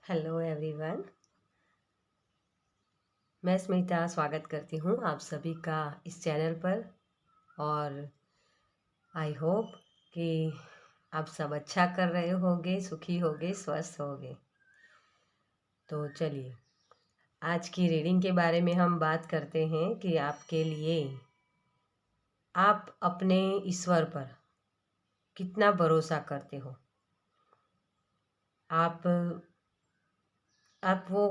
Hello everyone. मैं स्मिता स्वागत करती हूँ आप सभी का इस चैनल पर। और आई होप कि आप सब अच्छा कर रहे होंगे, सुखी होंगे, स्वस्थ होंगे। तो चलिए आज की रीडिंग के बारे में हम बात करते हैं कि आपके लिए आप अपने ईश्वर पर कितना भरोसा करते हो। आप वो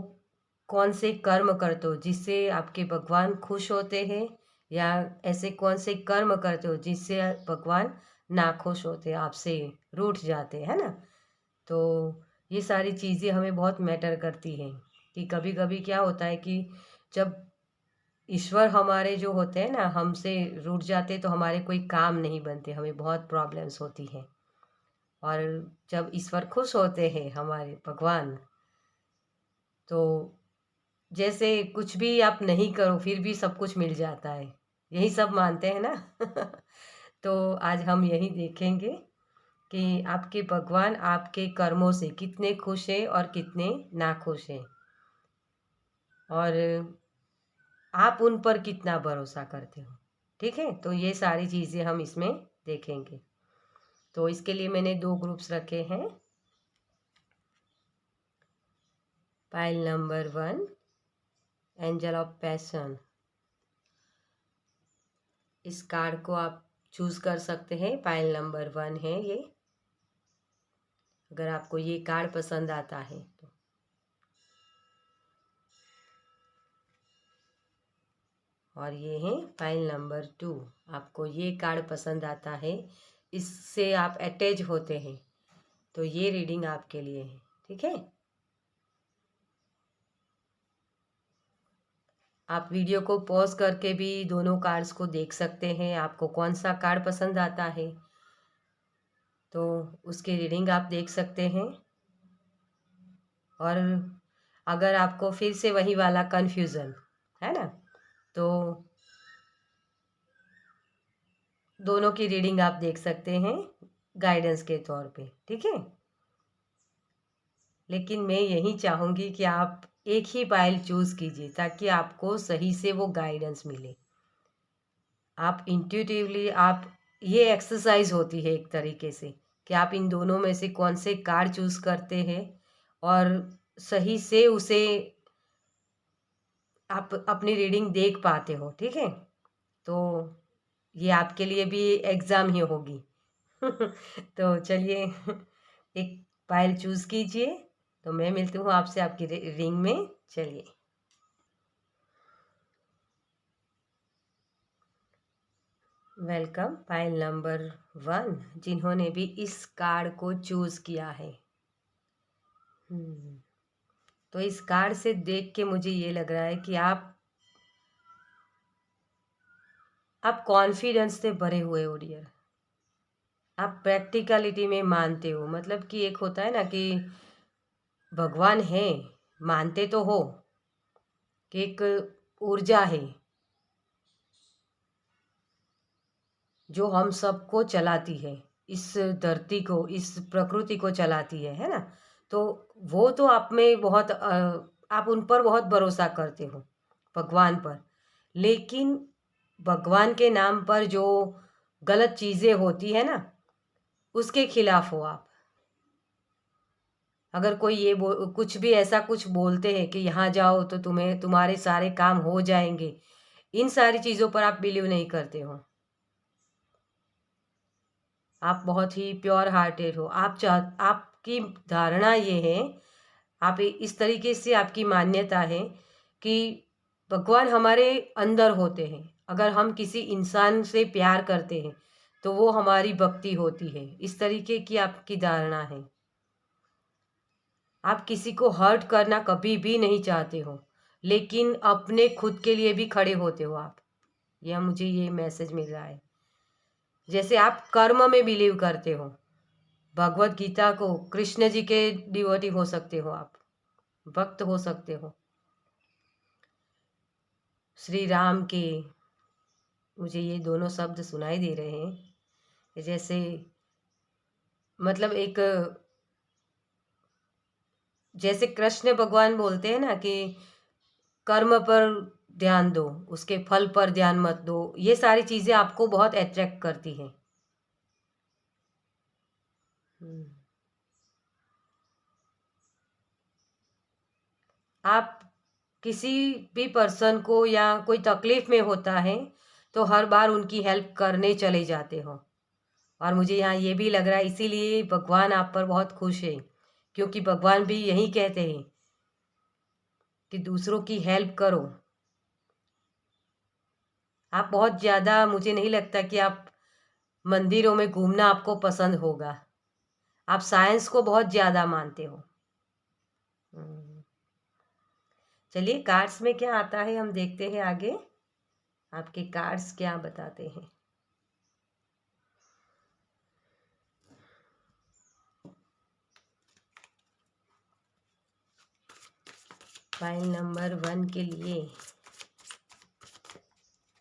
कौन से कर्म करते हो जिससे आपके भगवान खुश होते हैं, या ऐसे कौन से कर्म करते हो जिससे भगवान नाखुश होते हैं, आपसे रूठ जाते हैं, है ना। तो ये सारी चीज़ें हमें बहुत मैटर करती हैं कि कभी कभी क्या होता है कि जब ईश्वर हमारे जो होते हैं ना हमसे रूठ जाते तो हमारे कोई काम नहीं बनते, हमें बहुत प्रॉब्लम्स होती हैं। और जब ईश्वर खुश होते हैं हमारे भगवान, तो जैसे कुछ भी आप नहीं करो फिर भी सब कुछ मिल जाता है, यही सब मानते हैं ना। तो आज हम यही देखेंगे कि आपके भगवान आपके कर्मों से कितने खुश हैं और कितने नाखुश हैं, और आप उन पर कितना भरोसा करते हो। ठीक है, तो ये सारी चीज़ें हम इसमें देखेंगे। तो इसके लिए मैंने 2 ग्रुप्स रखे हैं। Pile number 1, angel of passion. इस कार्ड को आप चूज़ कर सकते हैं, पाइल नंबर 1 है ये, अगर आपको ये कार्ड पसंद आता है तो। और ये है पाइल नंबर 2, आपको ये कार्ड पसंद आता है, इससे आप अटैच होते हैं, तो ये रीडिंग आपके लिए है। ठीक है, आप वीडियो को पॉज करके भी दोनों कार्ड्स को देख सकते हैं, आपको कौन सा कार्ड पसंद आता है तो उसकी रीडिंग आप देख सकते हैं। और अगर आपको फिर से वही वाला कन्फ्यूज़न है ना, तो दोनों की रीडिंग आप देख सकते हैं गाइडेंस के तौर पे। ठीक है, लेकिन मैं यही चाहूँगी कि आप एक ही पाइल चूज़ कीजिए ताकि आपको सही से वो गाइडेंस मिले। आप इंट्यूटिवली आप ये एक्सरसाइज होती है एक तरीके से कि आप इन दोनों में से कौन से कार्ड चूज़ करते हैं और सही से उसे आप अपनी रीडिंग देख पाते हो। ठीक है, तो ये आपके लिए भी एग्ज़ाम ही होगी। तो चलिए एक पाइल चूज़ कीजिए, तो मैं मिलती हूँ आपसे आपकी रिंग में। चलिए, वेलकम पाइल नंबर 1, जिन्होंने भी इस कार्ड को चूज़ किया है। तो इस कार्ड से देख के मुझे ये लग रहा है कि आप कॉन्फिडेंस से भरे हुए हो डियर। आप प्रैक्टिकलिटी में मानते हो, मतलब कि एक होता है ना कि भगवान है, मानते तो हो कि एक ऊर्जा है जो हम सबको चलाती है, इस धरती को, इस प्रकृति को चलाती है ना। तो वो तो आप में बहुत आप उन पर बहुत भरोसा करते हो, भगवान पर। लेकिन भगवान के नाम पर जो गलत चीज़ें होती है ना, उसके खिलाफ हो आप। अगर कोई ये कुछ भी ऐसा कुछ बोलते हैं कि यहाँ जाओ तो तुम्हें तुम्हारे सारे काम हो जाएंगे, इन सारी चीज़ों पर आप बिलीव नहीं करते हो। आप बहुत ही प्योर हार्टेड हो। आपकी धारणा ये है, आप इस तरीके से आपकी मान्यता है कि भगवान हमारे अंदर होते हैं। अगर हम किसी इंसान से प्यार करते हैं तो वो हमारी भक्ति होती है, इस तरीके की आपकी धारणा है। आप किसी को हर्ट करना कभी भी नहीं चाहते हो, लेकिन अपने खुद के लिए भी खड़े होते हो आप। यह मुझे ये मैसेज मिल रहा है। जैसे आप कर्म में बिलीव करते हो, भगवत गीता को, कृष्ण जी के डिवोटी हो सकते हो, आप भक्त हो सकते हो, श्री राम के। मुझे ये दोनों शब्द सुनाई दे रहे हैं, जैसे मतलब एक जैसे कृष्ण भगवान बोलते हैं ना कि कर्म पर ध्यान दो, उसके फल पर ध्यान मत दो, ये सारी चीज़ें आपको बहुत अट्रैक्ट करती हैं। आप किसी भी पर्सन को या कोई तकलीफ में होता है तो हर बार उनकी हेल्प करने चले जाते हो, और मुझे यहाँ ये भी लग रहा है इसीलिए भगवान आप पर बहुत खुश है, क्योंकि भगवान भी यही कहते हैं कि दूसरों की हेल्प करो। आप बहुत ज़्यादा, मुझे नहीं लगता कि आप मंदिरों में घूमना आपको पसंद होगा। आप साइंस को बहुत ज़्यादा मानते हो। चलिए, कार्ड्स में क्या आता है हम देखते हैं आगे। आपके कार्ड्स क्या बताते हैं। फाइल नंबर 1 के लिए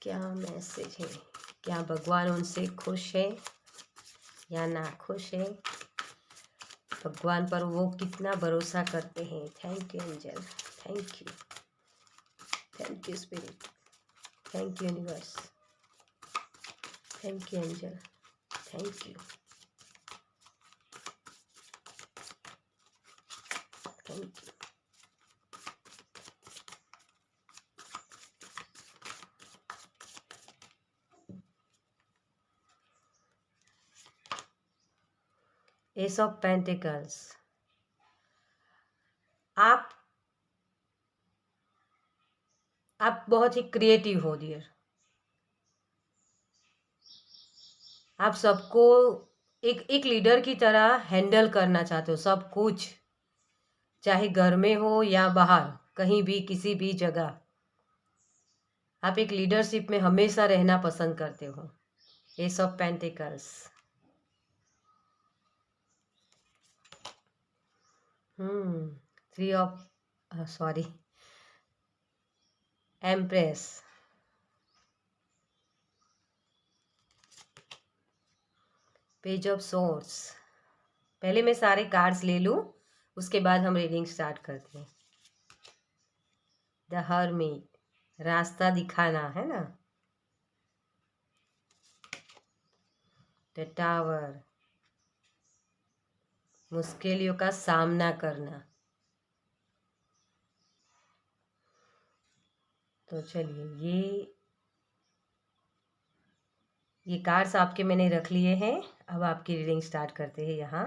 क्या मैसेज है? क्या भगवान उनसे खुश है या ना खुश है? भगवान पर वो कितना भरोसा करते हैं? Thank you angel, thank you spirit, thank you universe, thank you angel, thank you, thank you. S of pentacles, आप बहुत ही क्रिएटिव हो डियर। आप सबको एक लीडर की तरह हैंडल करना चाहते हो, सब कुछ, चाहे घर में हो या बाहर, कहीं भी, किसी भी जगह। आप एक लीडरशिप में हमेशा रहना पसंद करते हो। S of pentacles. Three of sorry empress, page of swords. पहले मैं सारे कार्ड्स ले लूं, उसके बाद हम रीडिंग स्टार्ट करते हैं। द हर्मिट, रास्ता दिखाना है ना। द टावर, मुश्किलों का सामना करना। तो चलिए, ये कार्ड्स आपके मैंने रख लिए हैं। अब आपकी रीडिंग स्टार्ट करते हैं यहाँ।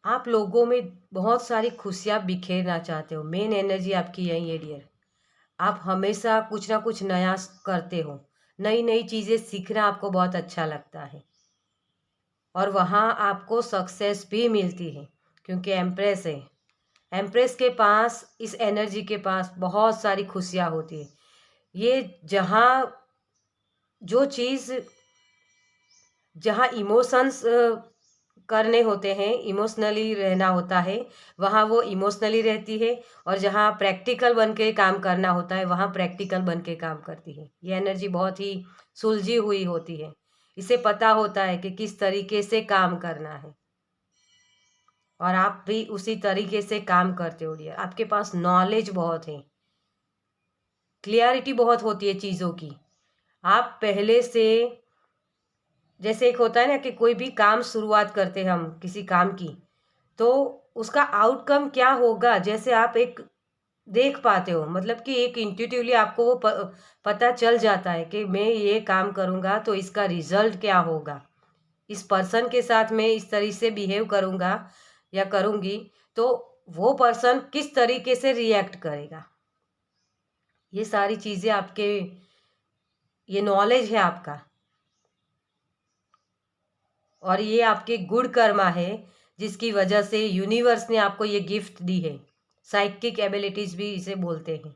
आप लोगों में बहुत सारी खुशियाँ बिखेरना चाहते हो। मेन एनर्जी आपकी यही है डियर। आप हमेशा कुछ ना कुछ नया करते हो, नई नई चीज़ें सीखना आपको बहुत अच्छा लगता है, और वहाँ आपको सक्सेस भी मिलती है, क्योंकि एम्प्रेस है। एम्प्रेस के पास, इस एनर्जी के पास बहुत सारी खुशियाँ होती है। ये जो चीज़, जहाँ इमोशंस करने होते हैं, इमोशनली रहना होता है, वहाँ वो इमोशनली रहती है, और जहाँ प्रैक्टिकल बन के काम करना होता है, वहाँ प्रैक्टिकल बन के काम करती है। ये एनर्जी बहुत ही सुलझी हुई होती है। इसे पता होता है कि किस तरीके से काम करना है, और आप भी उसी तरीके से काम करते हो डियर। आपके पास नॉलेज बहुत है, क्लियरिटी बहुत होती है चीज़ों की। आप पहले से, जैसे एक होता है ना कि कोई भी काम शुरुआत करते हैं हम किसी काम की, तो उसका आउटकम क्या होगा, जैसे आप एक देख पाते हो, मतलब कि एक इंट्यूटिवली आपको वो पता चल जाता है कि मैं ये काम करूँगा तो इसका रिजल्ट क्या होगा, इस पर्सन के साथ मैं इस तरीके से बिहेव करूँगा या करूँगी तो वो पर्सन किस तरीके से रिएक्ट करेगा। ये सारी चीज़ें आपके, ये नॉलेज है आपका, और ये आपके गुड कर्मा है, जिसकी वजह से यूनिवर्स ने आपको ये गिफ्ट दी है। साइकिक एबिलिटीज़ भी इसे बोलते हैं।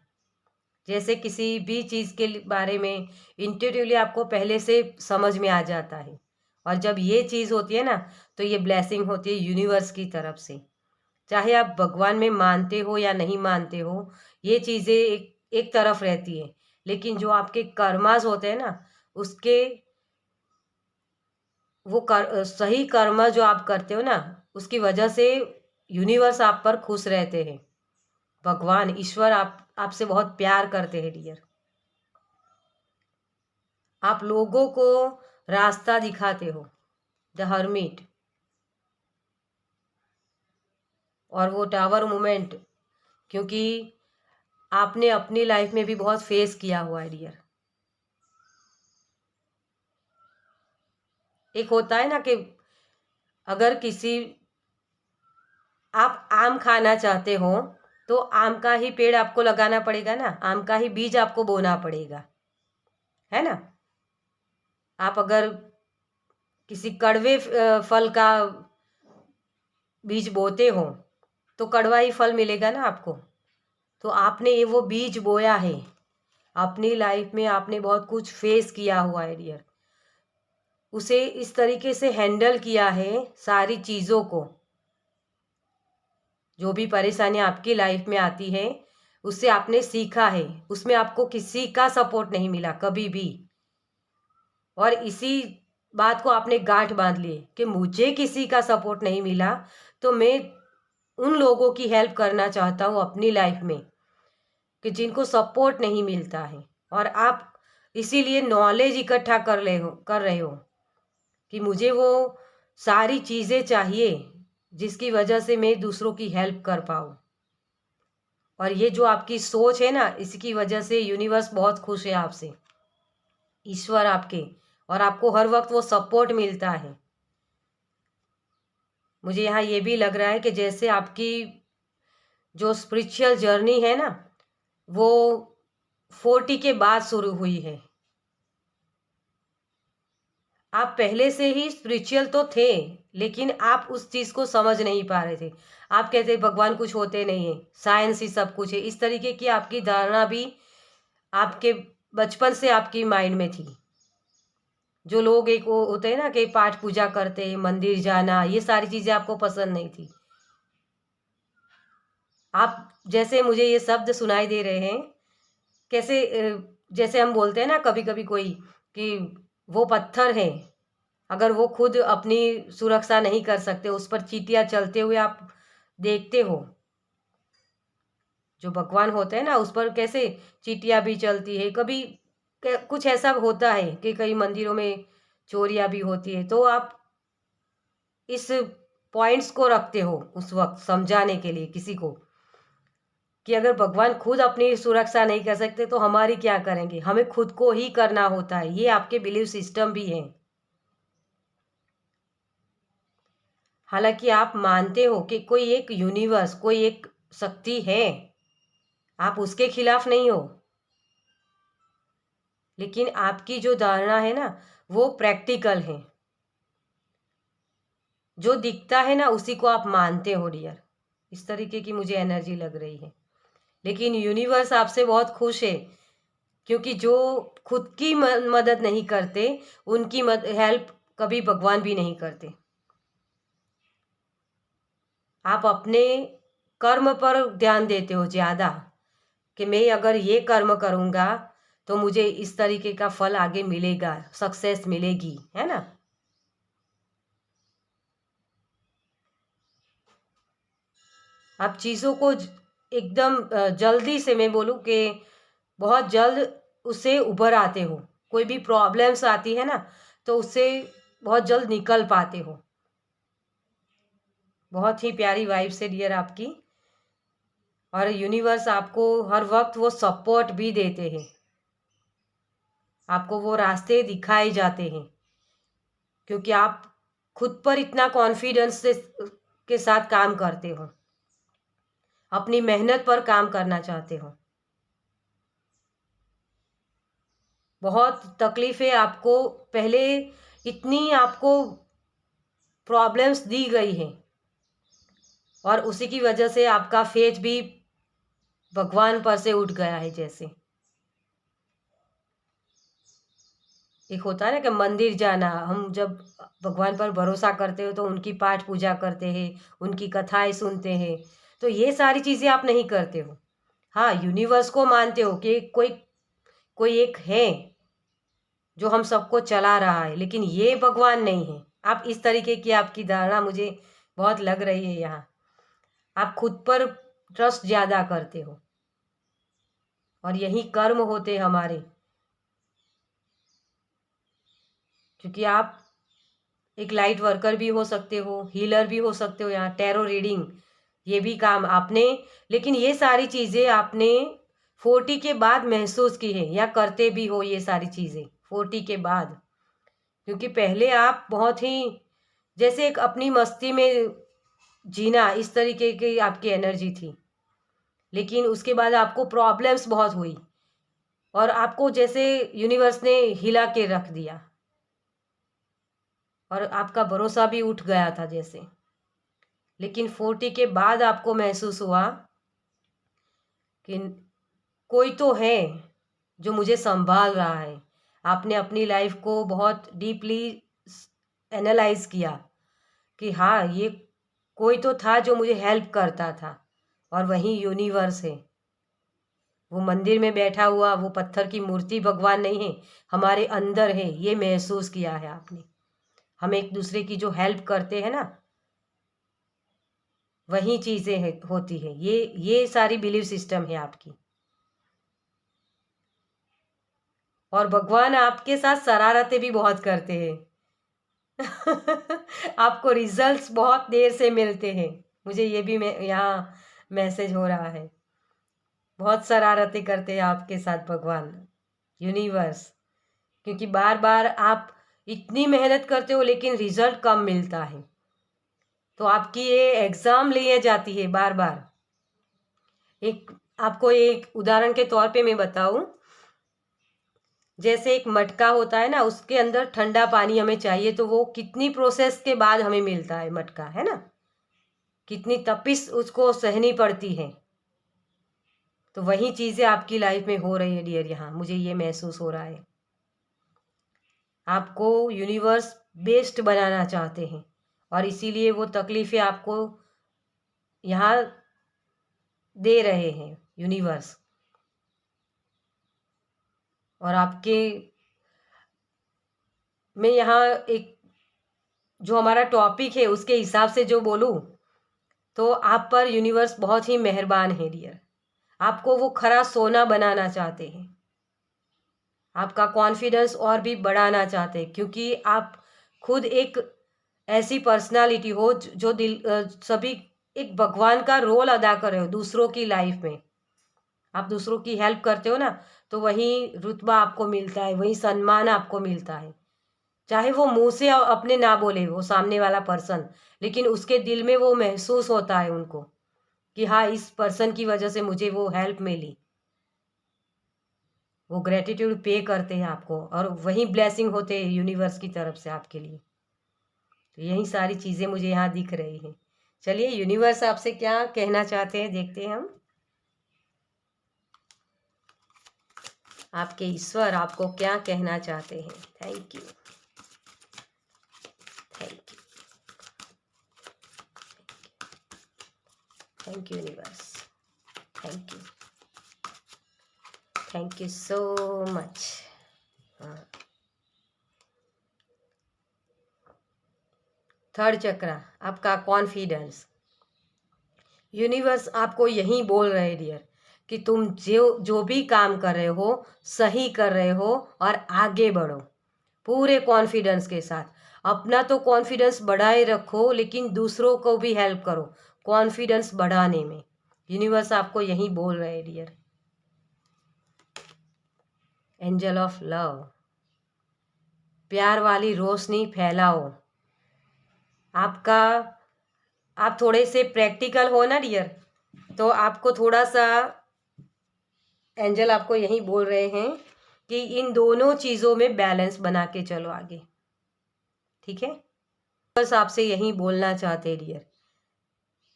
जैसे किसी भी चीज़ के बारे में इंट्यूटिवली आपको पहले से समझ में आ जाता है, और जब ये चीज़ होती है ना, तो ये ब्लेसिंग होती है यूनिवर्स की तरफ से। चाहे आप भगवान में मानते हो या नहीं मानते हो, ये चीज़ें एक तरफ रहती है, लेकिन जो आपके कर्मास होते हैं ना, उसके वो सही कर्म जो आप करते हो ना, उसकी वजह से यूनिवर्स आप पर खुश रहते हैं। भगवान ईश्वर आपसे बहुत प्यार करते हैं डियर। आप लोगों को रास्ता दिखाते हो, द हर्मिट। और वो टावर मोमेंट, क्योंकि आपने अपनी लाइफ में भी बहुत फेस किया हुआ है डियर। एक होता है ना कि अगर किसी आप आम खाना चाहते हो तो आम का ही पेड़ आपको लगाना पड़ेगा ना, आम का ही बीज आपको बोना पड़ेगा, है ना। आप अगर किसी कड़वे फल का बीज बोते हो तो कड़वा ही फल मिलेगा ना आपको। तो आपने ये वो बीज बोया है, अपनी लाइफ में आपने बहुत कुछ फेस किया हुआ है डियर। उसे इस तरीके से हैंडल किया है सारी चीज़ों को, जो भी परेशानियां आपकी लाइफ में आती है उससे आपने सीखा है। उसमें आपको किसी का सपोर्ट नहीं मिला कभी भी, और इसी बात को आपने गांठ बांध ली कि मुझे किसी का सपोर्ट नहीं मिला तो मैं उन लोगों की हेल्प करना चाहता हूँ अपनी लाइफ में कि जिनको सपोर्ट नहीं मिलता है। और आप इसीलिए नॉलेज इकट्ठा कर रहे हो कि मुझे वो सारी चीज़ें चाहिए जिसकी वजह से मैं दूसरों की हेल्प कर पाऊँ। और ये जो आपकी सोच है ना, इसकी वजह से यूनिवर्स बहुत खुश है आपसे, ईश्वर आपके, और आपको हर वक्त वो सपोर्ट मिलता है। मुझे यहाँ ये भी लग रहा है कि जैसे आपकी जो स्पिरिचुअल जर्नी है ना, वो 40 के बाद शुरू हुई है। आप पहले से ही स्पिरिचुअल तो थे, लेकिन आप उस चीज़ को समझ नहीं पा रहे थे। आप कहते भगवान कुछ होते नहीं है, साइंस ही सब कुछ है, इस तरीके की आपकी धारणा भी आपके बचपन से आपकी माइंड में थी। जो लोग एक वो होते हैं ना कि पाठ पूजा करते हैं, मंदिर जाना, ये सारी चीज़ें आपको पसंद नहीं थी। आप जैसे मुझे ये शब्द सुनाई दे रहे हैं, कैसे जैसे हम बोलते हैं ना कभी कभी कोई कि वो पत्थर है, अगर वो खुद अपनी सुरक्षा नहीं कर सकते, उस पर चींटियां चलते हुए आप देखते हो। जो भगवान होते हैं ना, उस पर कैसे चींटियां भी चलती है। कभी कुछ ऐसा होता है कि कई मंदिरों में चोरियां भी होती है, तो आप इस पॉइंट्स को रखते हो उस वक्त समझाने के लिए किसी को कि अगर भगवान खुद अपनी सुरक्षा नहीं कर सकते तो हमारी क्या करेंगे, हमें खुद को ही करना होता है। ये आपके बिलीव सिस्टम भी है। हालांकि आप मानते हो कि कोई एक यूनिवर्स, कोई एक शक्ति है, आप उसके खिलाफ नहीं हो, लेकिन आपकी जो धारणा है ना वो प्रैक्टिकल है। जो दिखता है ना उसी को आप मानते हो डियर। इस तरीके की मुझे एनर्जी लग रही है। लेकिन यूनिवर्स आपसे बहुत खुश है, क्योंकि जो खुद की मदद नहीं करते उनकी हेल्प कभी भगवान भी नहीं करते। आप अपने कर्म पर ध्यान देते हो ज़्यादा कि मैं अगर ये कर्म करूँगा तो मुझे इस तरीके का फल आगे मिलेगा, सक्सेस मिलेगी, है ना। आप चीज़ों को एकदम जल्दी से, मैं बोलूँ कि बहुत जल्द उससे उभर आते हो। कोई भी प्रॉब्लम्स आती है ना तो उससे बहुत जल्द निकल पाते हो। बहुत ही प्यारी वाइफ से डियर आपकी। और यूनिवर्स आपको हर वक्त वो सपोर्ट भी देते हैं, आपको वो रास्ते दिखाए जाते हैं, क्योंकि आप खुद पर इतना कॉन्फिडेंस से के साथ काम करते हो, अपनी मेहनत पर काम करना चाहते हो। बहुत तकलीफ़ें आपको पहले, इतनी आपको प्रॉब्लम्स दी गई हैं, और उसी की वजह से आपका फेथ भी भगवान पर से उठ गया है। जैसे एक होता है ना कि मंदिर जाना, हम जब भगवान पर भरोसा करते हो तो उनकी पाठ पूजा करते हैं, उनकी कथाएं सुनते हैं, तो ये सारी चीज़ें आप नहीं करते हो। हाँ, यूनिवर्स को मानते हो कि कोई कोई एक है जो हम सबको चला रहा है, लेकिन ये भगवान नहीं है। आप इस तरीके की आपकी धारणा मुझे बहुत लग रही है यहाँ। आप खुद पर ट्रस्ट ज़्यादा करते हो और यही कर्म होते हमारे, क्योंकि आप एक लाइट वर्कर भी हो सकते हो, हीलर भी हो सकते हो, यहाँ टैरो रीडिंग ये भी काम आपने, लेकिन ये सारी चीज़ें आपने 40 के बाद महसूस की है या करते भी हो ये सारी चीज़ें 40 के बाद, क्योंकि पहले आप बहुत ही जैसे एक अपनी मस्ती में जीना इस तरीके की आपकी एनर्जी थी, लेकिन उसके बाद आपको प्रॉब्लम्स बहुत हुई और आपको जैसे यूनिवर्स ने हिला के रख दिया और आपका भरोसा भी उठ गया था जैसे। लेकिन 40 के बाद आपको महसूस हुआ कि कोई तो है जो मुझे संभाल रहा है। आपने अपनी लाइफ को बहुत डीपली एनालाइज किया कि हाँ, ये कोई तो था जो मुझे हेल्प करता था और वही यूनिवर्स है। वो मंदिर में बैठा हुआ वो पत्थर की मूर्ति भगवान नहीं है, हमारे अंदर है, ये महसूस किया है आपने। हम एक दूसरे की जो हेल्प करते हैं ना, वही चीज़ें होती है। ये सारी बिलीफ सिस्टम है आपकी। और भगवान आपके साथ शरारतें भी बहुत करते हैं। आपको रिजल्ट्स बहुत देर से मिलते हैं, मुझे ये भी यहाँ मैसेज हो रहा है। बहुत शरारतें करते हैं आपके साथ भगवान, यूनिवर्स, क्योंकि बार बार आप इतनी मेहनत करते हो लेकिन रिजल्ट कम मिलता है, तो आपकी ये एग्ज़ाम लिए जाती है बार बार। एक आपको एक उदाहरण के तौर पे मैं बताऊं, जैसे एक मटका होता है ना, उसके अंदर ठंडा पानी हमें चाहिए, तो वो कितनी प्रोसेस के बाद हमें मिलता है मटका, है ना, कितनी तपिश उसको सहनी पड़ती है। तो वही चीज़ें आपकी लाइफ में हो रही है डियर, यहाँ मुझे ये महसूस हो रहा है। आपको यूनिवर्स बेस्ट बनाना चाहते हैं और इसीलिए वो तकलीफ़ें आपको यहाँ दे रहे हैं यूनिवर्स। और आपके मैं यहाँ एक जो हमारा टॉपिक है उसके हिसाब से जो बोलूँ, तो आप पर यूनिवर्स बहुत ही मेहरबान है डियर। आपको वो खरा सोना बनाना चाहते हैं, आपका कॉन्फिडेंस और भी बढ़ाना चाहते हैं, क्योंकि आप खुद एक ऐसी पर्सनालिटी हो जो सभी एक भगवान का रोल अदा कर रहे हो दूसरों की लाइफ में। आप दूसरों की हेल्प करते हो ना, तो वही रुतबा आपको मिलता है, वही सम्मान आपको मिलता है। चाहे वो मुंह से अपने ना बोले वो सामने वाला पर्सन, लेकिन उसके दिल में वो महसूस होता है उनको कि हाँ, इस पर्सन की वजह से मुझे वो हेल्प मिली। वो ग्रेटिट्यूड पे करते हैं आपको और वही ब्लेसिंग होते हैं यूनिवर्स की तरफ से आपके लिए। तो यही सारी चीज़ें मुझे यहाँ दिख रही हैं। चलिए, यूनिवर्स आपसे क्या कहना चाहते हैं देखते हैं हम। आपके ईश्वर आपको क्या कहना चाहते हैं। Thank you, thank you, thank you universe, thank you, thank you so much. Third चक्र आपका कॉन्फिडेंस। यूनिवर्स आपको यही बोल रहे डियर कि तुम जो भी काम कर रहे हो सही कर रहे हो और आगे बढ़ो पूरे कॉन्फिडेंस के साथ। अपना तो कॉन्फिडेंस बढ़ाए रखो, लेकिन दूसरों को भी हेल्प करो कॉन्फिडेंस बढ़ाने में। यूनिवर्स आपको यही बोल रहे डियर। एंजल ऑफ लव, प्यार वाली रोशनी फैलाओ। आपका आप थोड़े से प्रैक्टिकल हो ना डियर, तो आपको थोड़ा सा एंजल आपको यही बोल रहे हैं कि इन दोनों चीज़ों में बैलेंस बना के चलो आगे, ठीक है। बस आपसे यही बोलना चाहते हैं डियर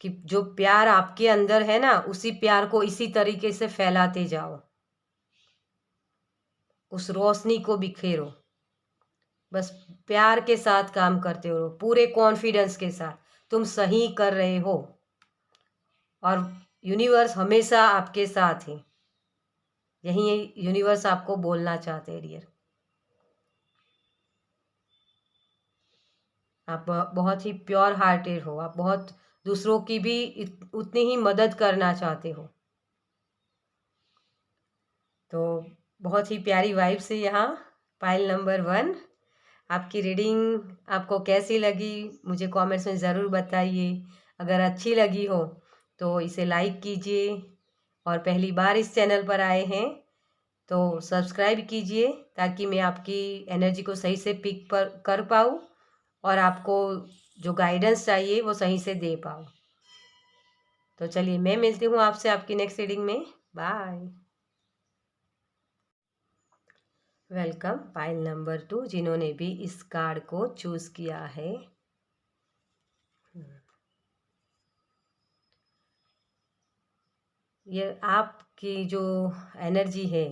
कि जो प्यार आपके अंदर है ना, उसी प्यार को इसी तरीके से फैलाते जाओ, उस रोशनी को बिखेरो। बस प्यार के साथ काम करते हो, पूरे कॉन्फिडेंस के साथ तुम सही कर रहे हो और यूनिवर्स हमेशा आपके साथ है। यही यूनिवर्स आपको बोलना चाहते हैं डियर। आप बहुत ही प्योर हार्टेड हो, आप बहुत दूसरों की भी उतनी ही मदद करना चाहते हो। तो बहुत ही प्यारी वाइब्स है यहाँ। पाइल नंबर 1, आपकी रीडिंग आपको कैसी लगी मुझे कमेंट्स में ज़रूर बताइए। अगर अच्छी लगी हो तो इसे लाइक कीजिए, और पहली बार इस चैनल पर आए हैं तो सब्सक्राइब कीजिए, ताकि मैं आपकी एनर्जी को सही से पिक कर पाऊँ और आपको जो गाइडेंस चाहिए वो सही से दे पाऊँ। तो चलिए, मैं मिलती हूँ आपसे आपकी नेक्स्ट रीडिंग में। बाय। वेलकम पाइल नंबर 2, जिन्होंने भी इस कार्ड को चूज किया है। ये आपकी जो एनर्जी है,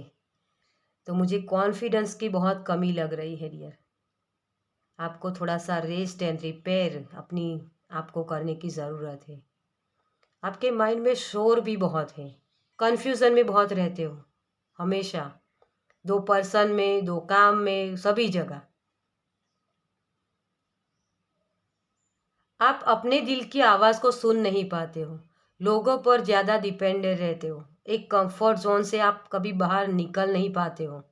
तो मुझे कॉन्फिडेंस की बहुत कमी लग रही है डियर। आपको थोड़ा सा रेस्ट एंड रिपेयर अपनी आपको करने की ज़रूरत है। आपके माइंड में शोर भी बहुत है, कन्फ्यूज़न में बहुत रहते हो हमेशा, 2 पर्सन में, 2 काम में, सभी जगह। आप अपने दिल की आवाज़ को सुन नहीं पाते हो, लोगों पर ज़्यादा डिपेंडेंट रहते हो, एक कंफर्ट जोन से आप कभी बाहर निकल नहीं पाते हो,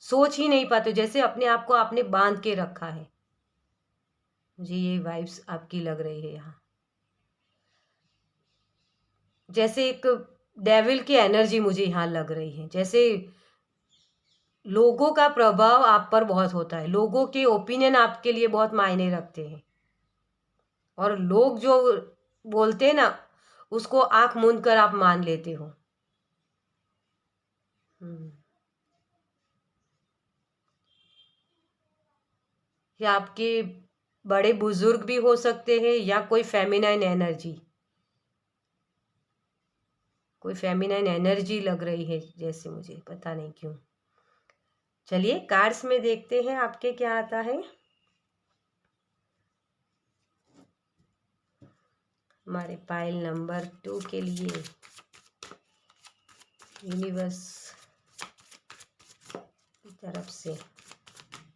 सोच ही नहीं पाते हो, जैसे अपने आप को आपने बांध के रखा है। मुझे ये वाइब्स आपकी लग रही है यहाँ, जैसे एक डेविल की एनर्जी मुझे यहाँ लग रही है। जैसे लोगों का प्रभाव आप पर बहुत होता है, लोगों के ओपिनियन आपके लिए बहुत मायने रखते हैं, और लोग जो बोलते हैं ना उसको आंख मूंद कर आप मान लेते हो। या आपके बड़े बुजुर्ग भी हो सकते हैं, या कोई फेमिनाइन एनर्जी, कोई फेमिनाइन एनर्जी लग रही है जैसे, मुझे पता नहीं क्यों। चलिए कार्ड्स में देखते हैं आपके क्या आता है। हमारे पाइल नंबर 2 के लिए यूनिवर्स की तरफ से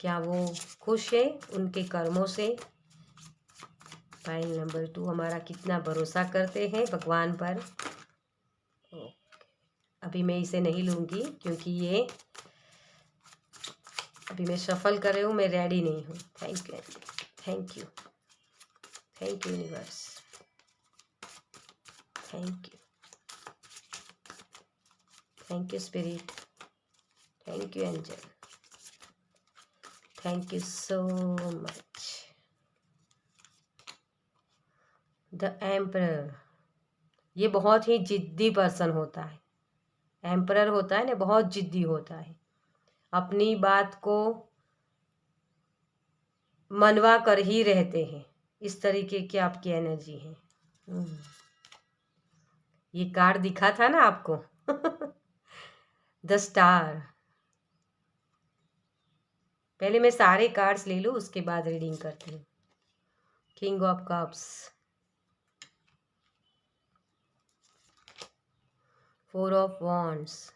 क्या वो खुश है उनके कर्मों से। पाइल नंबर 2 हमारा कितना भरोसा करते हैं भगवान पर। अभी मैं इसे नहीं लूँगी क्योंकि ये अभी मैं शफल कर रही हूँ, मैं रेडी नहीं हूँ। Thank you, thank you, thank you universe, thank you, thank you spirit, thank you angel, thank you so much. The emperor, ये बहुत ही जिद्दी पर्सन होता है। एम्परर होता है ना, बहुत जिद्दी होता है, अपनी बात को मनवा कर ही रहते हैं। इस तरीके की आपकी एनर्जी है। ये कार्ड दिखा था ना आपको द स्टार। पहले मैं सारे कार्ड्स ले लूँ, उसके बाद रीडिंग करती हूँ। King of cups, 4 of wands,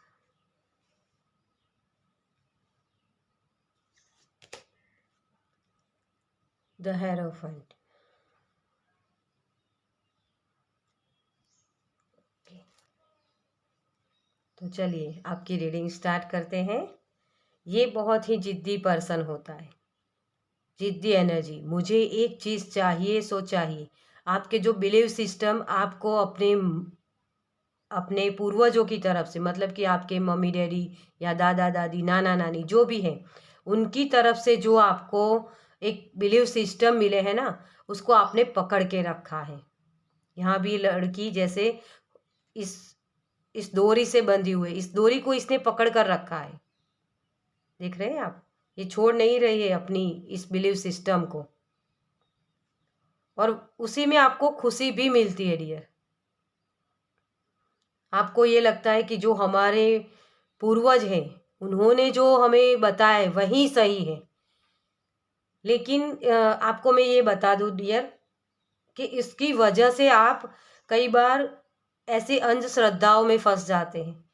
the hierophant. तो चलिए आपकी रीडिंग स्टार्ट करते हैं। ये बहुत ही जिद्दी पर्सन होता है, जिद्दी एनर्जी। मुझे एक चीज़ चाहिए सो चाहिए। आपके जो बिलीव सिस्टम आपको अपने अपने पूर्वजों की तरफ से, मतलब कि आपके मम्मी डैडी या दादा दादी, नाना नानी जो भी हैं, उनकी तरफ से जो आपको एक बिलीव सिस्टम मिले हैं ना, उसको आपने पकड़ के रखा है। यहाँ भी लड़की जैसे इस इस डोरी से बंधी हुई, इस डोरी को इसने पकड़ कर रखा है। देख रहे हैं आप, ये छोड़ नहीं रही है अपनी इस बिलीव सिस्टम को, और उसी में आपको खुशी भी मिलती है डियर। आपको ये लगता है कि जो हमारे पूर्वज हैं उन्होंने जो हमें बताया वही सही है। लेकिन आपको मैं ये बता दूं डियर कि इसकी वजह से आप कई बार ऐसे अंधश्रद्धाओं में फंस जाते हैं।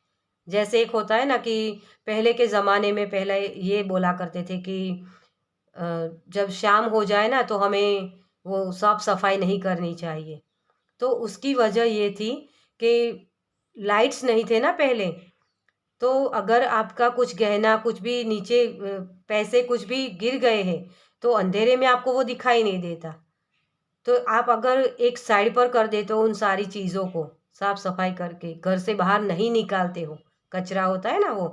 जैसे एक होता है ना कि पहले के ज़माने में पहले ये बोला करते थे कि जब शाम हो जाए ना तो हमें वो साफ सफाई नहीं करनी चाहिए। तो उसकी वजह ये थी कि लाइट्स नहीं थे ना पहले, तो अगर आपका कुछ गहना कुछ भी नीचे पैसे कुछ भी गिर गए हैं तो अंधेरे में आपको वो दिखाई नहीं देता। तो आप अगर एक साइड पर कर देते हो उन सारी चीज़ों को साफ सफाई करके घर से बाहर नहीं निकालते हो, कचरा होता है ना वो,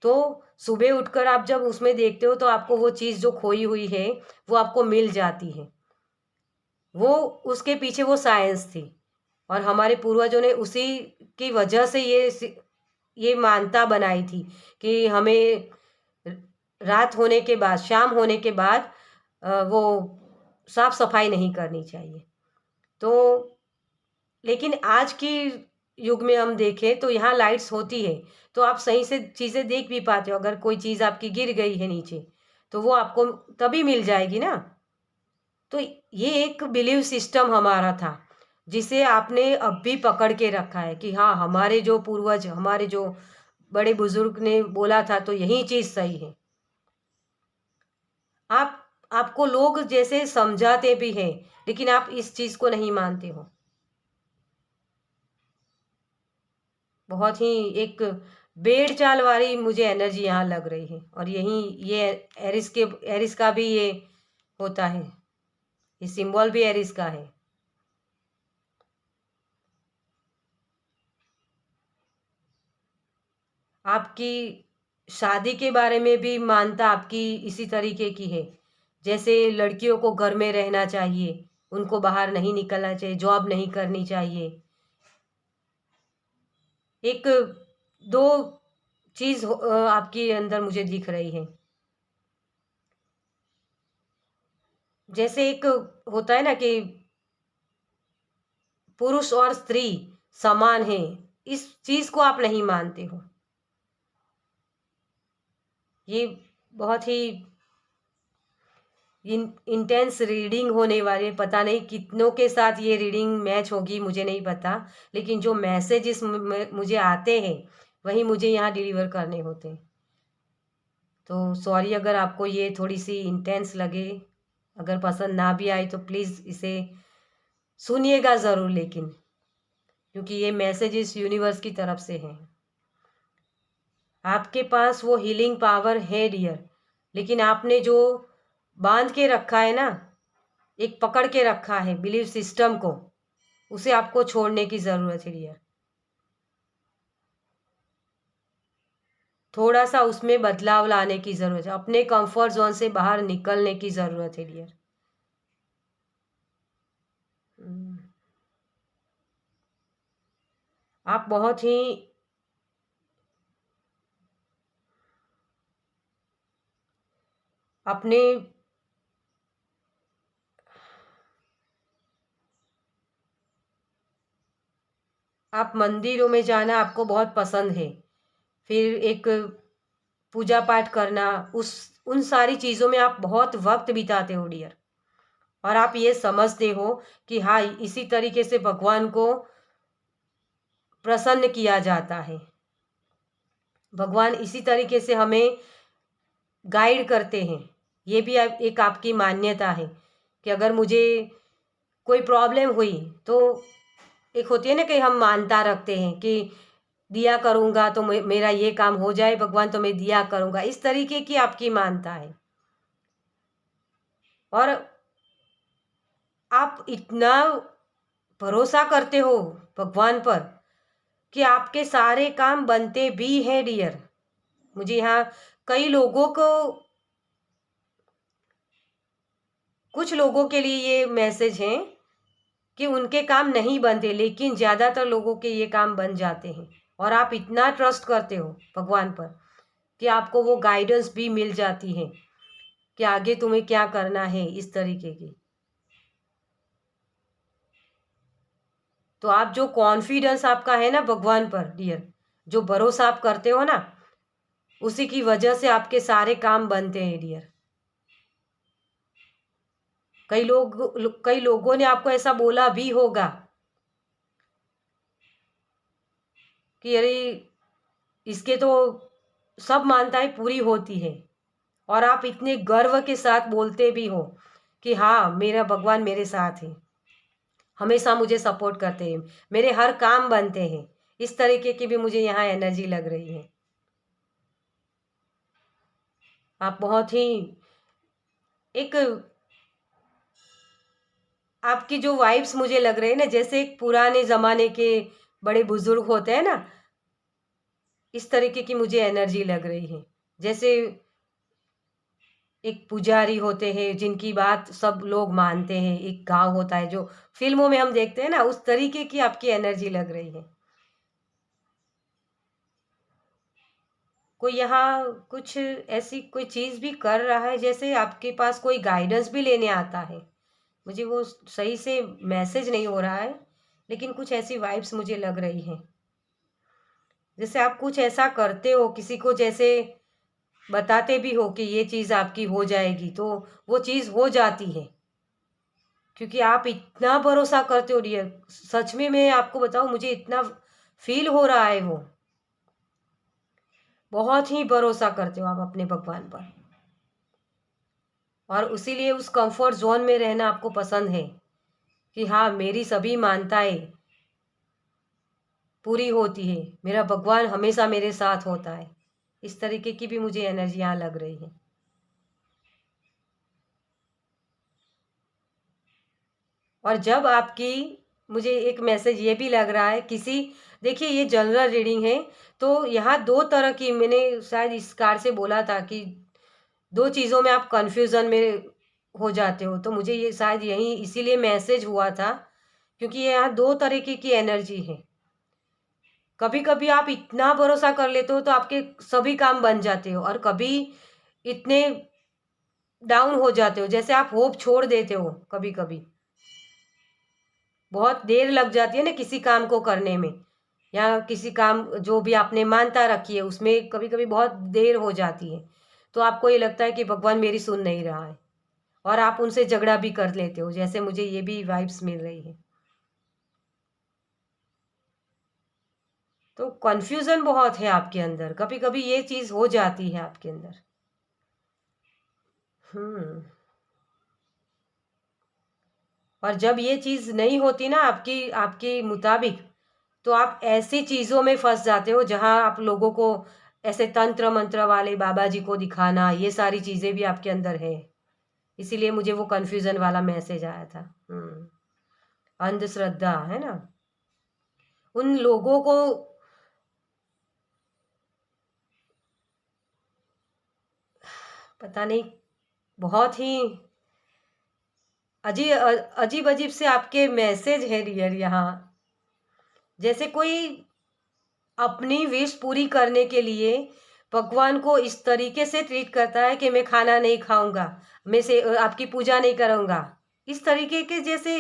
तो सुबह उठकर आप जब उसमें देखते हो तो आपको वो चीज़ जो खोई हुई है वो आपको मिल जाती है। वो उसके पीछे वो साइंस थी और हमारे पूर्वजों ने उसी की वजह से ये मान्यता बनाई थी कि हमें रात होने के बाद शाम होने के बाद वो साफ सफाई नहीं करनी चाहिए। तो लेकिन आज की युग में हम देखें तो यहाँ लाइट्स होती है तो आप सही से चीज़ें देख भी पाते हो। अगर कोई चीज़ आपकी गिर गई है नीचे तो वो आपको तभी मिल जाएगी ना। तो ये एक बिलीव सिस्टम हमारा था जिसे आपने अब भी पकड़ के रखा है कि हाँ, हमारे जो पूर्वज हमारे जो बड़े बुजुर्ग ने बोला था तो यही चीज़ सही है। आप आपको लोग जैसे समझाते भी हैं लेकिन आप इस चीज़ को नहीं मानते हो। बहुत ही एक भेड़ चाल वाली मुझे एनर्जी यहाँ लग रही है और यही ये एरिस का भी ये होता है, ये सिंबल भी एरिस का है। आपकी शादी के बारे में भी मान्यता आपकी इसी तरीके की है। जैसे लड़कियों को घर में रहना चाहिए, उनको बाहर नहीं निकलना चाहिए, जॉब नहीं करनी चाहिए। एक 2 चीज़ आपके अंदर मुझे दिख रही है। जैसे एक होता है ना कि पुरुष और स्त्री समान हैं, इस चीज़ को आप नहीं मानते हो। ये बहुत ही इंटेंस रीडिंग होने वाली, पता नहीं कितनों के साथ ये रीडिंग मैच होगी मुझे नहीं पता, लेकिन जो मैसेजेस मुझे आते हैं वही मुझे यहाँ डिलीवर करने होते हैं। तो सॉरी अगर आपको ये थोड़ी सी इंटेंस लगे, अगर पसंद ना भी आए तो प्लीज़ इसे सुनिएगा ज़रूर, लेकिन क्योंकि ये मैसेजेस यूनिवर्स की तरफ से हैं। आपके पास वो हीलिंग पावर है डियर, लेकिन आपने जो बांध के रखा है ना, एक पकड़ के रखा है बिलीफ सिस्टम को, उसे आपको छोड़ने की ज़रूरत है डियर। थोड़ा सा उसमें बदलाव लाने की ज़रूरत है, अपने कंफर्ट जोन से बाहर निकलने की ज़रूरत है डियर। आप बहुत ही अपने आप मंदिरों में जाना आपको बहुत पसंद है, फिर एक पूजा पाठ करना, उस उन सारी चीज़ों में आप बहुत वक्त बिताते हो डियर। और आप ये समझते हो कि हाँ, इसी तरीके से भगवान को प्रसन्न किया जाता है। भगवान इसी तरीके से हमें गाइड करते हैं। ये भी एक आपकी मान्यता है कि अगर मुझे कोई प्रॉब्लम हुई तो एक होती है ना कि हम मानता रखते हैं कि दिया करूँगा तो मेरा ये काम हो जाए भगवान, तो मैं दिया करूँगा, इस तरीके की आपकी मानता है। और आप इतना भरोसा करते हो भगवान पर कि आपके सारे काम बनते भी हैं डियर। मुझे यहाँ कई लोगों को, कुछ लोगों के लिए ये मैसेज हैं कि उनके काम नहीं बनते, लेकिन ज़्यादातर लोगों के ये काम बन जाते हैं। और आप इतना ट्रस्ट करते हो भगवान पर कि आपको वो गाइडेंस भी मिल जाती है कि आगे तुम्हें क्या करना है, इस तरीके की। तो आप जो कॉन्फिडेंस आपका है ना भगवान पर डियर, जो भरोसा आप करते हो ना, उसी की वजह से आपके सारे काम बनते हैं डियर। कई लोगों ने आपको ऐसा बोला भी होगा कि अरे इसके तो सब मान्यताएं पूरी होती है और आप इतने गर्व के साथ बोलते भी हो कि हाँ, मेरा भगवान मेरे साथ है, हमेशा मुझे सपोर्ट करते हैं, मेरे हर काम बनते हैं। इस तरीके की भी मुझे यहाँ एनर्जी लग रही है। आप बहुत ही एक, आपकी जो वाइब्स मुझे लग रहे हैं ना, जैसे एक पुराने ज़माने के बड़े बुजुर्ग होते हैं ना, इस तरीके की मुझे एनर्जी लग रही है। जैसे एक पुजारी होते हैं जिनकी बात सब लोग मानते हैं, एक गांव होता है जो फिल्मों में हम देखते हैं ना, उस तरीके की आपकी एनर्जी लग रही है। कोई यहाँ कुछ ऐसी कोई चीज़ भी कर रहा है, जैसे आपके पास कोई गाइडेंस भी लेने आता है। मुझे वो सही से मैसेज नहीं हो रहा है, लेकिन कुछ ऐसी वाइब्स मुझे लग रही हैं। जैसे आप कुछ ऐसा करते हो, किसी को जैसे बताते भी हो कि ये चीज़ आपकी हो जाएगी, तो वो चीज़ हो जाती है, क्योंकि आप इतना भरोसा करते हो डियर। सच में मैं आपको बताऊं, मुझे इतना फील हो रहा है, वो बहुत ही भरोसा करते हो आप अपने भगवान पर, और इसीलिए उस कंफर्ट जोन में रहना आपको पसंद है कि हाँ, मेरी सभी मान्यताएं पूरी होती है, मेरा भगवान हमेशा मेरे साथ होता है। इस तरीके की भी मुझे एनर्जी यहाँ लग रही है। और जब आपकी, मुझे एक मैसेज ये भी लग रहा है किसी, देखिए ये जनरल रीडिंग है, तो यहाँ दो तरह की, मैंने शायद इस कार्ड से बोला था कि दो चीज़ों में आप कंफ्यूजन में हो जाते हो, तो मुझे ये शायद यही इसीलिए मैसेज हुआ था, क्योंकि ये यहाँ दो तरीके की एनर्जी है। कभी कभी आप इतना भरोसा कर लेते हो तो आपके सभी काम बन जाते हो, और कभी इतने डाउन हो जाते हो, जैसे आप होप छोड़ देते हो। कभी कभी बहुत देर लग जाती है ना किसी काम को करने में, या किसी काम जो भी आपने मान्यता रखी है उसमें कभी कभी बहुत देर हो जाती है, तो आपको ये लगता है कि भगवान मेरी सुन नहीं रहा है, और आप उनसे झगड़ा भी कर लेते हो, जैसे मुझे ये भी वाइब्स मिल रही है। तो कन्फ्यूज़न बहुत है आपके अंदर, कभी कभी ये चीज़ हो जाती है आपके अंदर। और जब ये चीज़ नहीं होती ना आपकी आपके मुताबिक, तो आप ऐसी चीज़ों में फंस जाते हो जहाँ आप लोगों को ऐसे तंत्र मंत्र वाले बाबा जी को दिखाना, ये सारी चीज़ें भी आपके अंदर है। इसीलिए मुझे वो कन्फ्यूज़न वाला मैसेज आया था। अंधश्रद्धा है ना, उन लोगों को, पता नहीं, बहुत ही अजीब अजीब से आपके मैसेज है डियर यहाँ। जैसे कोई अपनी विश पूरी करने के लिए भगवान को इस तरीके से ट्रीट करता है कि मैं खाना नहीं खाऊंगा, मैं से आपकी पूजा नहीं करूंगा, इस तरीके के जैसे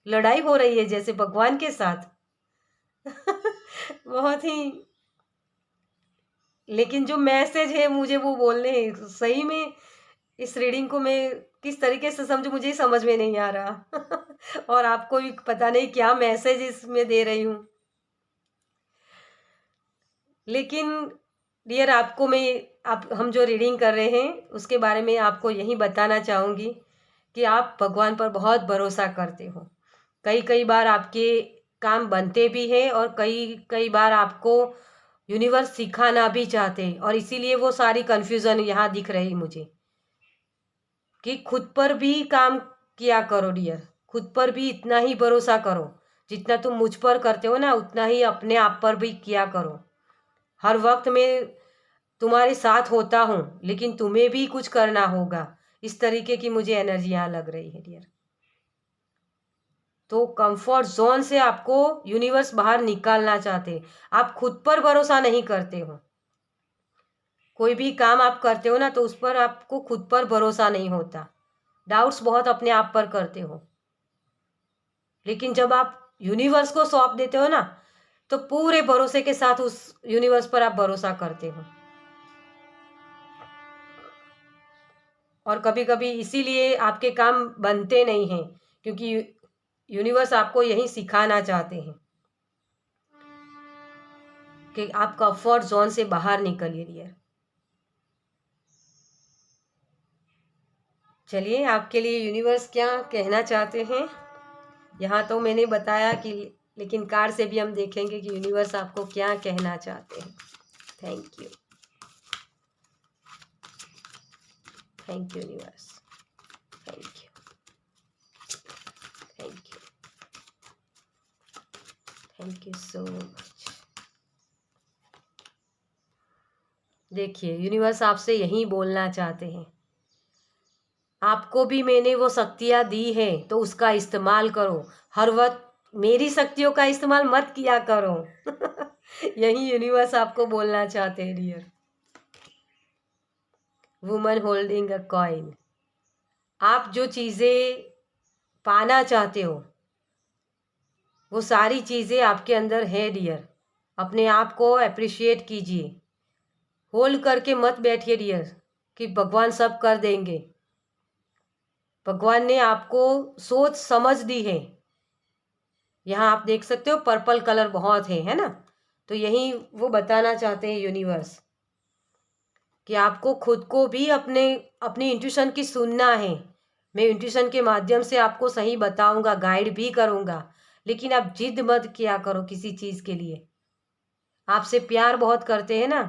लड़ाई हो रही है जैसे भगवान के साथ। बहुत ही, लेकिन जो मैसेज है मुझे वो बोलने हैं। सही में इस रीडिंग को मैं किस तरीके से समझूं, मुझे ही समझ में नहीं आ रहा। और आपको भी पता नहीं क्या मैसेज इसमें दे रही हूँ। लेकिन डियर, आपको मैं, आप हम जो रीडिंग कर रहे हैं उसके बारे में आपको यही बताना चाहूँगी कि आप भगवान पर बहुत भरोसा करते हो। कई कई बार आपके काम बनते भी हैं, और कई कई बार आपको यूनिवर्स सिखाना भी चाहते हैं, और इसीलिए वो सारी कन्फ्यूज़न यहाँ दिख रही मुझे कि खुद पर भी काम किया करो डियर, खुद पर भी इतना ही भरोसा करो जितना तुम मुझ पर करते हो ना, उतना ही अपने आप पर भी किया करो। हर वक्त मैं तुम्हारे साथ होता हूँ, लेकिन तुम्हें भी कुछ करना होगा। इस तरीके की मुझे एनर्जी यहाँ लग रही है डियर। तो कंफर्ट जोन से आपको यूनिवर्स बाहर निकालना चाहते, आप खुद पर भरोसा नहीं करते हो। कोई भी काम आप करते हो ना, तो उस पर आपको खुद पर भरोसा नहीं होता, डाउट्स बहुत अपने आप पर करते हो। लेकिन जब आप यूनिवर्स को सौंप देते हो ना, तो पूरे भरोसे के साथ उस यूनिवर्स पर आप भरोसा करते हो। और कभी कभी इसीलिए आपके काम बनते नहीं हैं, क्योंकि यूनिवर्स आपको यही सिखाना चाहते हैं कि आप कंफर्ट जोन से बाहर निकलिए डियर। चलिए आपके लिए यूनिवर्स क्या कहना चाहते हैं। यहाँ तो मैंने बताया कि, लेकिन कार्ड से भी हम देखेंगे कि यूनिवर्स आपको क्या कहना चाहते हैं। Thank you, thank you universe, thank you, thank you, thank you so much. देखिए यूनिवर्स आपसे यही बोलना चाहते हैं, आपको भी मैंने वो शक्तियाँ दी हैं तो उसका इस्तेमाल करो। हर वक्त मेरी शक्तियों का इस्तेमाल मत किया करो। यही यूनिवर्स आपको बोलना चाहते हैं dear. Woman holding a coin, आप जो चीज़ें पाना चाहते हो वो सारी चीज़ें आपके अंदर है डियर। अपने आप को अप्रिशिएट कीजिए, होल्ड करके मत बैठिए डियर कि भगवान सब कर देंगे। भगवान ने आपको सोच समझ दी है। यहाँ आप देख सकते हो पर्पल कलर बहुत है ना। तो यही वो बताना चाहते हैं यूनिवर्स कि आपको खुद को भी अपनी इंट्यूशन की सुनना है। मैं इंट्यूशन के माध्यम से आपको सही बताऊंगा, गाइड भी करूंगा, लेकिन आप जिद मत किया करो किसी चीज़ के लिए। आपसे प्यार बहुत करते हैं ना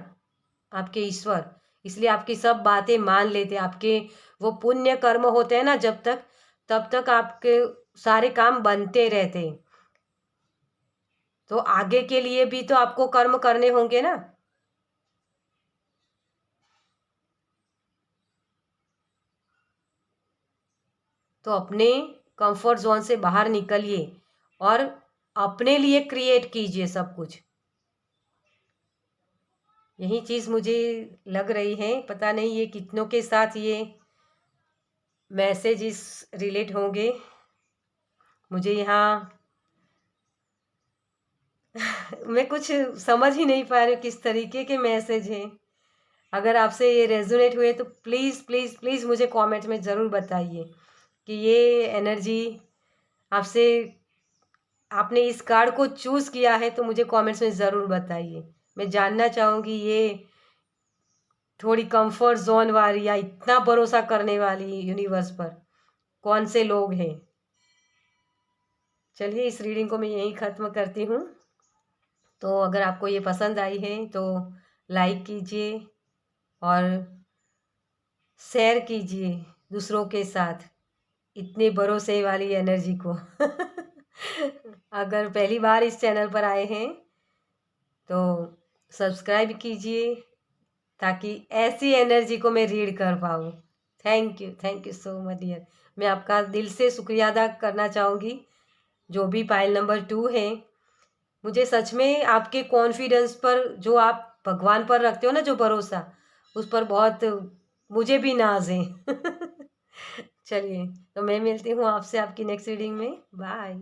आपके ईश्वर, इसलिए आपकी सब बातें मान लेते हैं। आपके वो पुण्य कर्म होते हैं ना, जब तक तब तक आपके सारे काम बनते रहते हैं। तो आगे के लिए भी तो आपको कर्म करने होंगे ना। तो अपने कंफर्ट जोन से बाहर निकलिए और अपने लिए क्रिएट कीजिए सब कुछ। यही चीज़ मुझे लग रही है, पता नहीं ये कितनों के साथ ये मैसेजेस रिलेट होंगे। मुझे यहाँ मैं कुछ समझ ही नहीं पा रही हूँ किस तरीके के मैसेज हैं। अगर आपसे ये रेजोनेट हुए तो प्लीज़ प्लीज़ प्लीज़ मुझे कमेंट में ज़रूर बताइए कि ये एनर्जी आपसे, आपने इस कार्ड को चूज़ किया है तो मुझे कमेंट्स में ज़रूर बताइए। मैं जानना चाहूँगी ये थोड़ी कंफर्ट जोन वाली या इतना भरोसा करने वाली यूनिवर्स पर कौन से लोग हैं। चलिए इस रीडिंग को मैं यहीं ख़त्म करती हूँ। तो अगर आपको ये पसंद आई है तो लाइक कीजिए और शेयर कीजिए दूसरों के साथ इतने भरोसे वाली एनर्जी को। अगर पहली बार इस चैनल पर आए हैं तो सब्सक्राइब कीजिए ताकि ऐसी एनर्जी को मैं रीड कर पाऊँ। Thank you so much dear. मैं आपका दिल से शुक्रिया अदा करना चाहूँगी जो भी पाइल नंबर 2 है। मुझे सच में आपके कॉन्फिडेंस पर, जो आप भगवान पर रखते हो ना जो भरोसा, उस पर बहुत मुझे भी नाज है। चलिए तो मैं मिलती हूँ आपसे आपकी नेक्स्ट रीडिंग में। बाय।